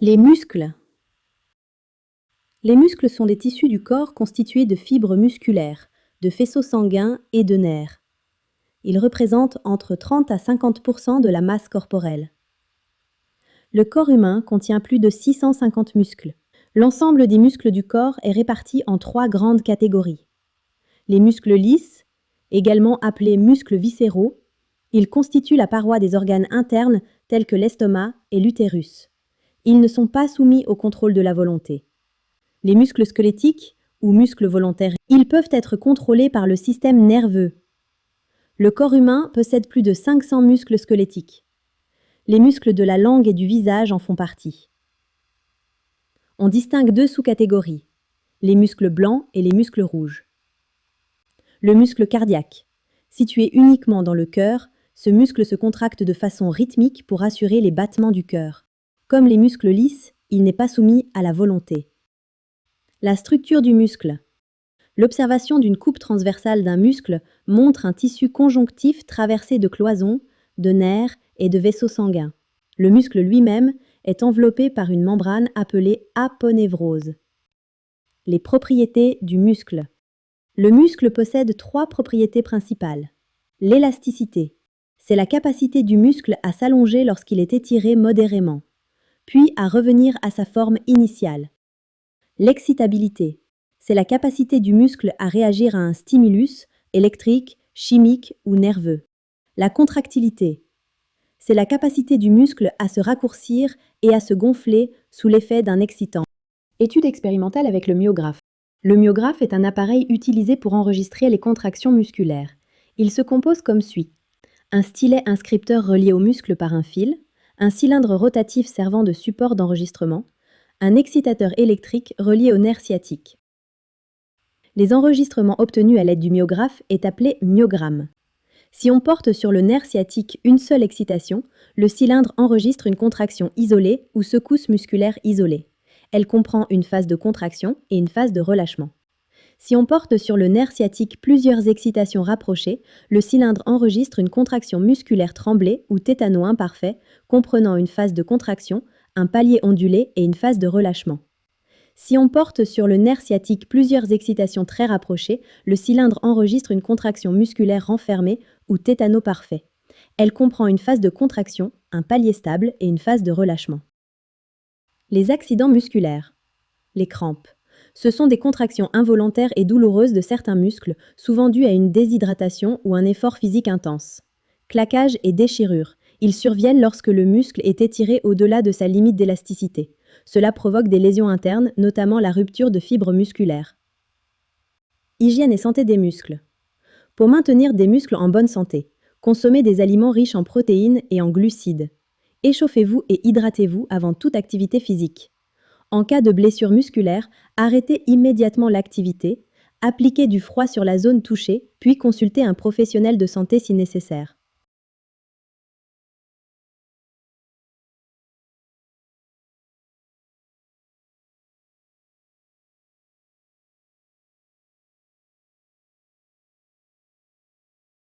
Les muscles. Les muscles sont des tissus du corps constitués de fibres musculaires, de faisceaux sanguins et de nerfs. Ils représentent entre 30 à 50% de la masse corporelle. Le corps humain contient plus de 650 muscles. L'ensemble des muscles du corps est réparti en 3 grandes catégories. Les muscles lisses, également appelés muscles viscéraux, ils constituent la paroi des organes internes tels que l'estomac et l'utérus. Ils ne sont pas soumis au contrôle de la volonté. Les muscles squelettiques, ou muscles volontaires, ils peuvent être contrôlés par le système nerveux. Le corps humain possède plus de 500 muscles squelettiques. Les muscles de la langue et du visage en font partie. On distingue 2 sous-catégories, les muscles blancs et les muscles rouges. Le muscle cardiaque. Situé uniquement dans le cœur, ce muscle se contracte de façon rythmique pour assurer les battements du cœur. Comme les muscles lisses, il n'est pas soumis à la volonté. La structure du muscle. L'observation d'une coupe transversale d'un muscle montre un tissu conjonctif traversé de cloisons, de nerfs et de vaisseaux sanguins. Le muscle lui-même est enveloppé par une membrane appelée aponévrose. Les propriétés du muscle. Le muscle possède 3 propriétés principales. L'élasticité. C'est la capacité du muscle à s'allonger lorsqu'il est étiré modérément, puis à revenir à sa forme initiale. L'excitabilité, c'est la capacité du muscle à réagir à un stimulus électrique, chimique ou nerveux. La contractilité, c'est la capacité du muscle à se raccourcir et à se gonfler sous l'effet d'un excitant. Étude expérimentale avec le myographe. Le myographe est un appareil utilisé pour enregistrer les contractions musculaires. Il se compose comme suit. Un stylet inscripteur relié au muscle par un fil, un cylindre rotatif servant de support d'enregistrement, un excitateur électrique relié au nerf sciatique. Les enregistrements obtenus à l'aide du myographe est appelé myogramme. Si on porte sur le nerf sciatique une seule excitation, le cylindre enregistre une contraction isolée ou secousse musculaire isolée. Elle comprend une phase de contraction et une phase de relâchement. Si on porte sur le nerf sciatique plusieurs excitations rapprochées, le cylindre enregistre une contraction musculaire tremblée ou tétano imparfait, comprenant une phase de contraction, un palier ondulé et une phase de relâchement. Si on porte sur le nerf sciatique plusieurs excitations très rapprochées, le cylindre enregistre une contraction musculaire renfermée ou tétano parfait. Elle comprend une phase de contraction, un palier stable et une phase de relâchement. Les accidents musculaires. Les crampes. Ce sont des contractions involontaires et douloureuses de certains muscles, souvent dues à une déshydratation ou un effort physique intense. Claquage et déchirure. Ils surviennent lorsque le muscle est étiré au-delà de sa limite d'élasticité. Cela provoque des lésions internes, notamment la rupture de fibres musculaires. Hygiène et santé des muscles. Pour maintenir des muscles en bonne santé, consommez des aliments riches en protéines et en glucides. Échauffez-vous et hydratez-vous avant toute activité physique. En cas de blessure musculaire, arrêtez immédiatement l'activité, appliquez du froid sur la zone touchée, puis consultez un professionnel de santé si nécessaire.